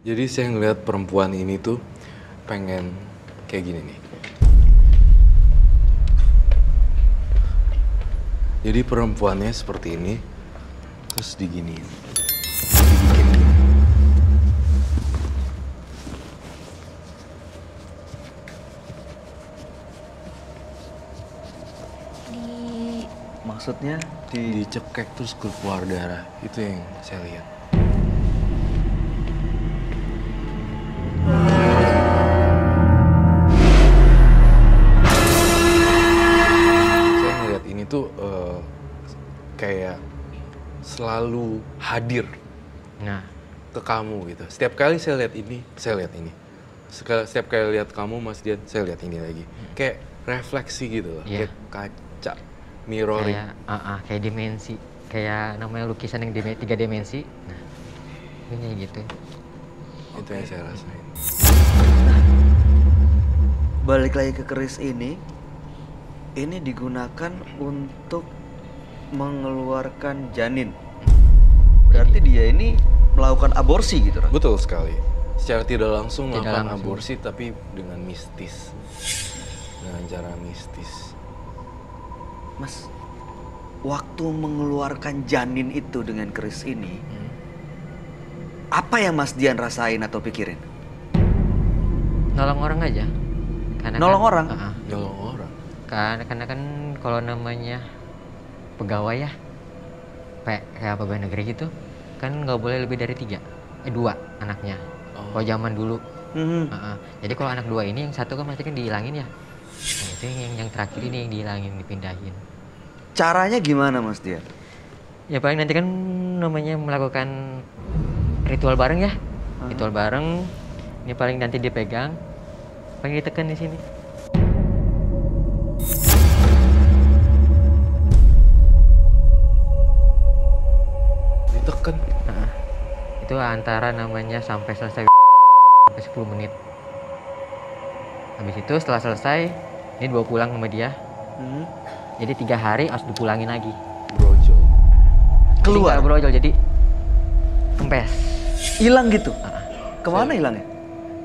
Jadi saya ngeliat perempuan ini tuh pengen kayak gini nih. Jadi perempuannya seperti ini, terus diginiin. Dibikin gini. Maksudnya Dicekek terus keluar darah. Itu yang saya lihat. Saya ngeliat ini tuh kayak selalu hadir Nah, ke kamu gitu. Setiap kali saya lihat ini, saya lihat ini. Setiap kali lihat kamu Mas Dian, saya lihat ini lagi. Kayak refleksi gitu loh, Iya. kayak kaca, mirroring. kayak dimensi, kayak namanya lukisan yang 3 dimensi. Nah, ini kayak gitu. Itu yang saya rasain. balik lagi ke keris ini digunakan untuk mengeluarkan janin. Berarti dia ini melakukan aborsi gitu, Ran? Betul sekali. Secara tidak langsung Tidak melakukan langsung. aborsi, tapi dengan mistis. Dengan cara mistis. Mas, waktu mengeluarkan janin itu dengan keris ini, apa yang Mas Dian rasain atau pikirin? Nolong orang aja. Nolong orang? Nolong orang. Karena kan kalau namanya pegawai ya, kayak pegawai negeri gitu, kan nggak boleh lebih dari 2 anaknya. Oh. Kalau zaman dulu. Mhm. Jadi kalau anak 2 ini, yang satu kan pasti kan dihilangin ya. Nah, itu yang terakhir ini yang dihilangin, dipindahin. Caranya gimana, Mas Dian? Ya paling nanti kan namanya melakukan ritual bareng ya. Ritual bareng. Ini paling nanti dipegang, paling ditekan di sini. Ditekan. Itu antara namanya sampai selesai sampai 10 menit. Habis itu setelah selesai, ini dibawa pulang sama dia. Mhm. Jadi 3 hari harus dipulangin lagi. Brojol. Keluar? Jadi nggak brojol, jadi kempes. Hilang gitu? Kemana hilangnya?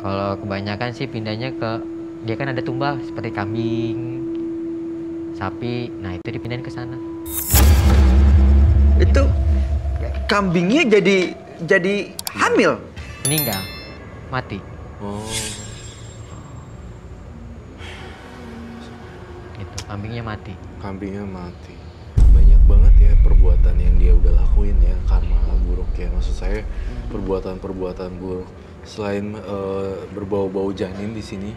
Kalau kebanyakan sih pindahnya ke, dia kan ada tumbal seperti kambing, sapi. Nah itu dipindahin ke sana. Itu kambingnya jadi hamil. Meninggal, mati. Oh. Gitu, kambingnya mati. Kambingnya mati. Banyak banget ya perbuatan yang dia udah lakuin ya, karma buruk ya. Maksud saya perbuatan-perbuatan buruk. Selain berbau-bau janin di sini,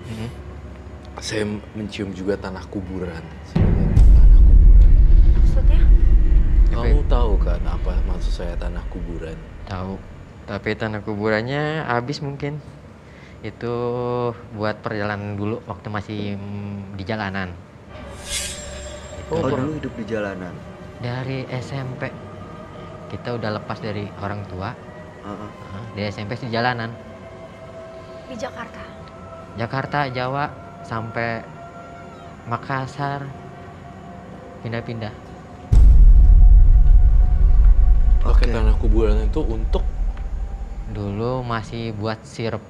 saya mencium juga tanah kuburan. Sebenarnya tanah kuburan. Maksudnya? Kamu tahu kan apa maksud saya tanah kuburan? Tahu. Tapi tanah kuburannya habis mungkin. Itu buat perjalanan dulu waktu masih di jalanan. Oh, dulu hidup di jalanan. Dari SMP kita udah lepas dari orang tua. Dari SMP di jalanan. Di Jakarta. Jakarta, Jawa, sampai Makassar, pindah-pindah. Pakai tanah kuburan itu untuk Dulu masih buat sirup.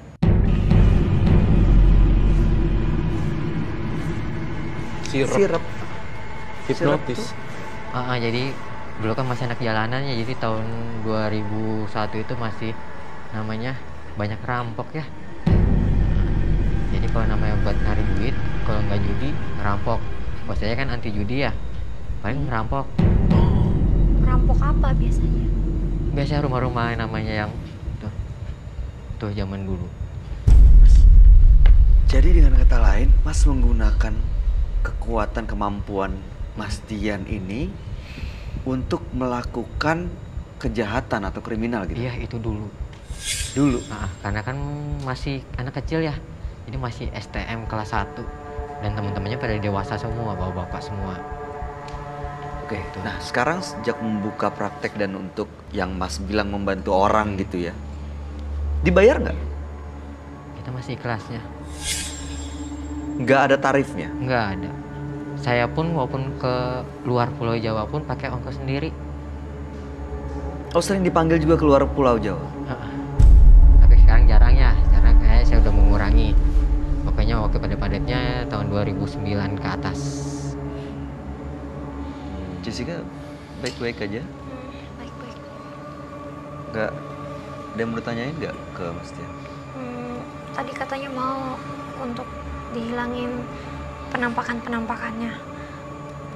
sirup. Hipnotis. Jadi dulu kan masih anak jalanan ya, jadi tahun 2001 itu masih namanya banyak rampok ya. Jadi kalau namanya buat nyari duit, kalau nggak judi, ngerampok. Bos saya kan anti judi ya, paling ngerampok. Merampok apa biasanya? Biasanya rumah-rumah namanya yang tuh zaman dulu. Jadi dengan kata lain, Mas menggunakan kekuatan kemampuan Mas Dian ini untuk melakukan kejahatan atau kriminal gitu? Iya, itu dulu. Dulu? Karena kan masih anak kecil ya, jadi masih STM kelas 1. Dan teman-temannya pada dewasa semua, bapak-bapak semua. Oke, nah sekarang sejak membuka praktek dan untuk yang Mas bilang membantu orang gitu ya, dibayar nggak? Kita masih ikhlasnya. Nggak ada tarifnya? Nggak ada. Saya pun walaupun ke luar Pulau Jawa pun pakai ongkos sendiri. Oh, sering dipanggil juga keluar Pulau Jawa? Tapi sekarang jarang kepadat-padatnya tahun 2009 ke atas. Jessica baik-baik aja? Baik-baik. Nggak ada yang mau ditanyain nggak ke Mas Tian? Tadi katanya mau untuk dihilangin penampakannya.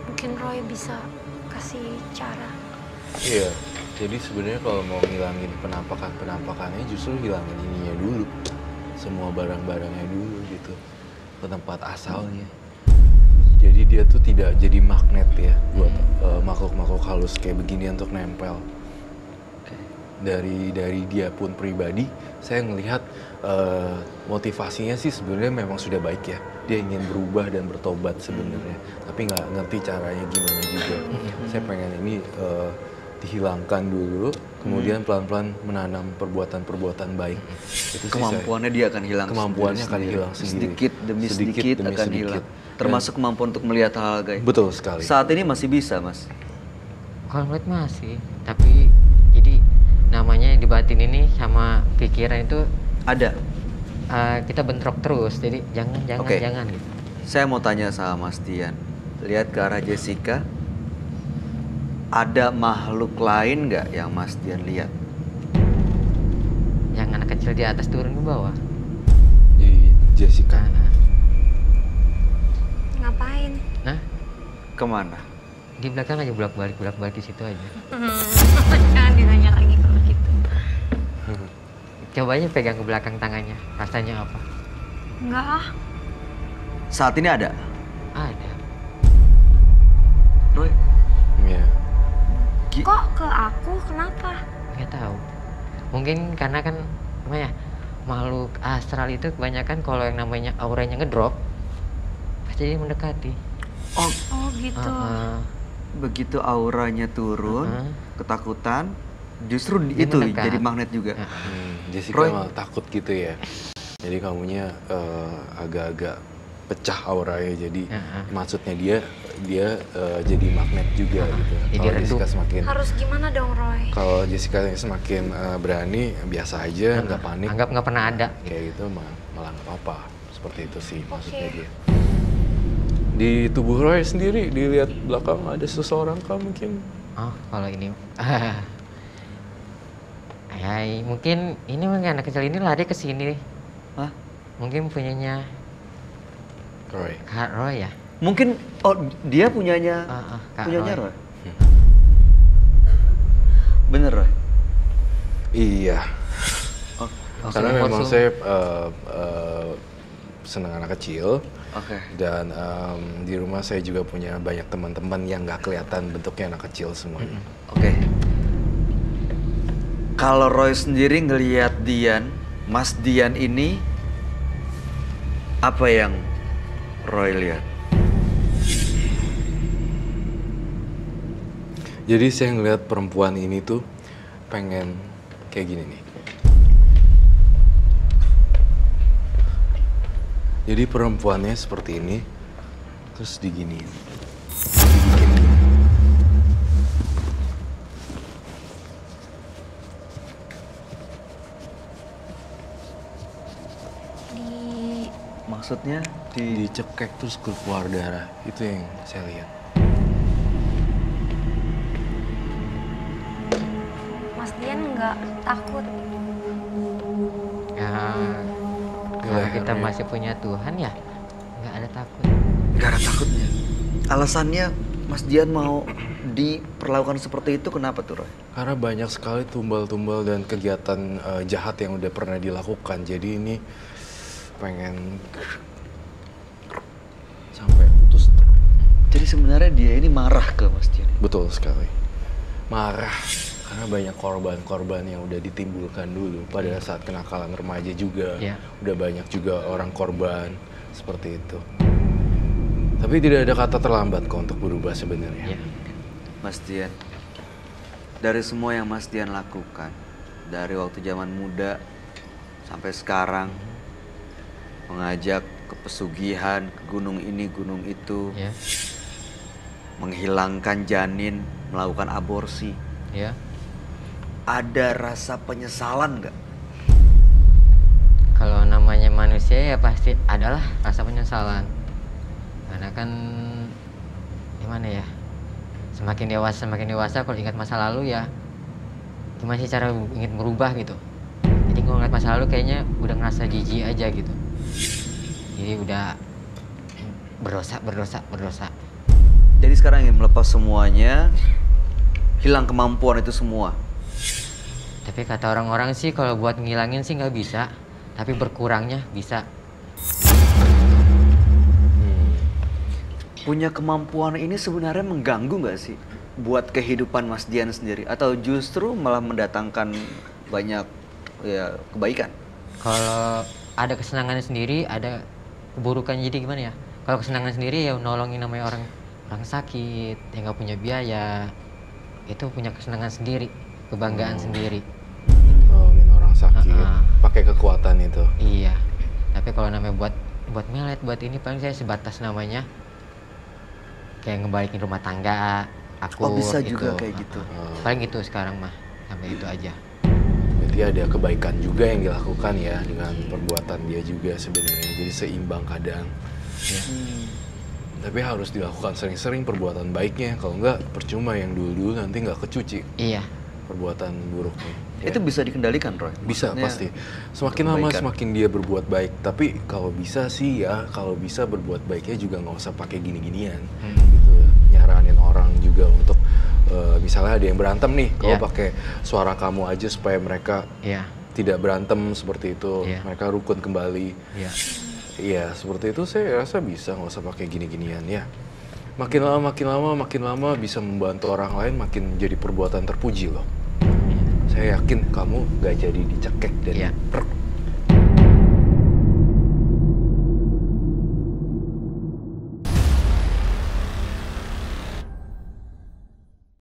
Mungkin Roy bisa kasih cara. Iya, jadi sebenarnya kalau mau ngilangin penampakannya justru hilangin ininya dulu. Semua barang-barangnya dulu gitu. Ke tempat asalnya. Jadi dia tuh tidak jadi magnet ya buat makhluk-makhluk halus kayak begini untuk nempel. Dari dia pun pribadi, saya ngelihat motivasinya sih sebenarnya memang sudah baik ya. Dia ingin berubah dan bertobat sebenarnya, tapi nggak ngerti caranya gimana juga. Saya pengen ini dihilangkan dulu, kemudian pelan-pelan menanam perbuatan-perbuatan baik. Itu sih Kemampuannya dia akan hilang. Kemampuannya akan hilang sendiri. Sedikit demi sedikit akan hilang. Termasuk kemampuan untuk melihat hal gaib. Betul sekali. Saat ini masih bisa, Mas. Kalau menurut masih, tapi jadi namanya di batin ini sama pikiran itu Ada. kita bentrok terus. Jadi jangan Oke. jangan gitu. Saya mau tanya sama Mas Tian. Lihat ke arah Jessica. Ada makhluk lain nggak yang Mas Tian lihat? Yang anak kecil di atas turun ke bawah. Di Jessica. Ngapain? Nah, Kemana? di belakang aja bolak-balik di situ aja. Jangan ditanya lagi kalau gitu. Coba aja pegang ke belakang tangannya, rasanya apa? Enggak ah. Saat ini ada? Ada. Roy? Iya. Kok ke aku? Kenapa? Nggak tahu. Mungkin karena kan apa ya, makhluk astral itu kebanyakan kalau yang namanya auranya ngedrop pasti dia mendekati. Oh, Oh gitu. begitu auranya turun, ketakutan, justru Dia itu mendekat. jadi magnet juga. Jessica Roy. malah takut gitu ya. Jadi kamunya agak-agak pecah auranya. Jadi maksudnya dia jadi magnet juga gitu. Jadi Kalau redup. Jessica semakin Harus gimana dong Roy? kalau Jessica semakin berani, biasa aja, nggak panik. Anggap nggak pernah ada. Kayak gitu malah nggak apa-apa. Seperti itu sih maksudnya Oke. dia. Di tubuh Roy sendiri dilihat belakang ada seseorang kah mungkin? Oh, kalau ini ya, mungkin ini anak kecil ini lari ke sini. Hah? Mungkin punyanya Roy. Kak Roy ya. Mungkin dia punyanya Kak punyanya Roy. Roy. Bener Roy? Iya. Oh, Karena memang saya senang anak kecil. Oke. Dan di rumah saya juga punya banyak teman-teman yang nggak kelihatan bentuknya anak kecil semuanya. Oke. Kalau Roy sendiri ngelihat Dian, Mas Dian ini apa yang Roy lihat? Jadi saya ngeliat perempuan ini tuh pengen kayak gini nih. Jadi perempuannya seperti ini, terus diginiin. Dibikin gini. Maksudnya Dicekek terus keluar darah. Itu yang saya lihat. Mas Dian nggak takut? Ya, kalau kita masih punya Tuhan ya nggak ada takut. nggak ada takutnya. Alasannya Mas Dian mau diperlakukan seperti itu kenapa tuh Roy? Karena banyak sekali tumbal-tumbal dan kegiatan jahat yang udah pernah dilakukan. Jadi ini pengen sampai putus. Jadi sebenarnya dia ini marah ke Mas Dian. Betul sekali. Marah karena banyak korban-korban yang udah ditimbulkan dulu pada saat kenakalan remaja juga. Iya. Udah banyak juga orang korban seperti itu. Tapi tidak ada kata terlambat kok untuk berubah sebenarnya. Ya. Mas Dian, dari semua yang Mas Dian lakukan, dari waktu zaman muda sampai sekarang, mengajak ke pesugihan, ke gunung ini, gunung itu, Ya. menghilangkan janin, melakukan aborsi, Ya. ada rasa penyesalan nggak? Kalau namanya manusia ya pasti adalah rasa penyesalan. Karena kan gimana ya? Semakin dewasa kalau ingat masa lalu ya gimana sih cara ingin merubah gitu. Jadi kalau ngeliat masa lalu kayaknya udah ngerasa jijik aja gitu. Jadi udah berdosa. Jadi sekarang ingin melepas semuanya, hilang kemampuan itu semua. Tapi kata orang-orang sih kalau buat ngilangin sih nggak bisa, tapi berkurangnya bisa. Punya kemampuan ini sebenarnya mengganggu nggak sih buat kehidupan Mas Dian sendiri? Atau justru malah mendatangkan banyak ya kebaikan? Kalau ada kesenangan sendiri, ada keburukan. Jadi gimana ya? Kalau kesenangan sendiri ya nolongin namanya orang sakit, yang nggak punya biaya, itu punya kesenangan sendiri, kebanggaan sendiri. Nolongin orang sakit, pakai kekuatan itu. Iya. Tapi kalau namanya buat melet, buat ini paling saya sebatas namanya kayak ngebalikin rumah tangga aku. Oh bisa itu. juga kayak gitu. Paling itu sekarang mah sampai itu aja. Berarti ada kebaikan juga yang dilakukan ya dengan perbuatan dia juga sebenarnya. Jadi seimbang kadang. Ya. Tapi harus dilakukan sering-sering perbuatan baiknya. Kalau enggak percuma yang dulu-dulu nanti nggak kecuci Iya. perbuatan buruknya. Ya. Itu bisa dikendalikan, Roy? Bisa Maksudnya, pasti. Semakin lama kebaikan. semakin dia berbuat baik. Tapi kalau bisa sih ya, kalau bisa berbuat baiknya juga nggak usah pakai gini-ginian. Gitu. Nyaranin orang juga untuk misalnya ada yang berantem nih, kalau Iya. pakai suara kamu aja supaya mereka Iya. tidak berantem seperti itu. Iya. Mereka rukun kembali. Iya. Iya, seperti itu saya rasa bisa, nggak usah pakai gini-ginian ya. Makin lama bisa membantu orang lain, makin jadi perbuatan terpuji loh. Saya yakin kamu gak jadi dicekek dan Iya. diprek